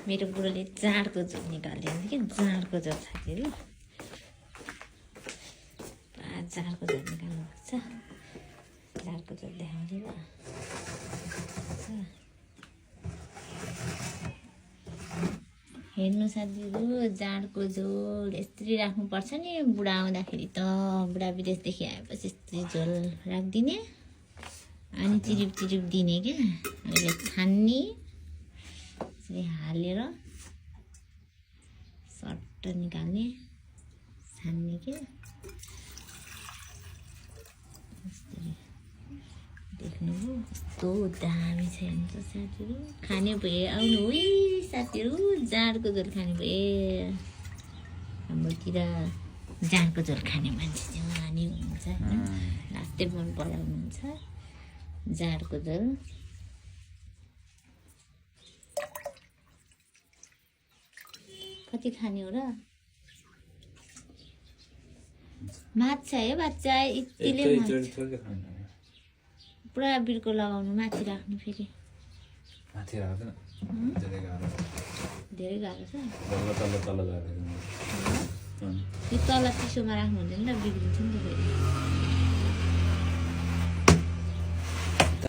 मेरो बुढोले जाँडको झोल निकालिदिनु कि जाँडको झोल साथीहरू जाँडको झोल निकाल्नुपर्छ जाँडको झोल देखाउँछु ल हेर्नु साथीहरू जाँडको झोल यसरी राख्नुपर्छ नि बुढा आउँदाखेरि त बुढा विदेशदेखि आएपछि यस्तरी झोल राखिदिने अनि चिरिप चिरिप दिने क्या अहिले छान्ने यसरी हालेर सट्ट निकाल्ने छान्ने क्या देख्नुभयो कस्तो दामी छ हेर्नु साथीहरू खाने भए आउनु है साथीहरू जाँडको झोल खाने भए हाम्रोतिर जाँडको झोल खाने मान्छे चाहिँ उहाँनी हुनुहुन्छ लास्टै मन पराउनुहुन्छ जाँडको झोल कति खाने हो र माछा है बच्चा यतिले पुरा बिर्को लगाउनु माथि राख्नु फेरि माथि राख्दैन धेरै गाह्रो छ तल यो तल चिसोमा राख्नु हुँदैन नि त बिग्रिन्छ नि त फेरि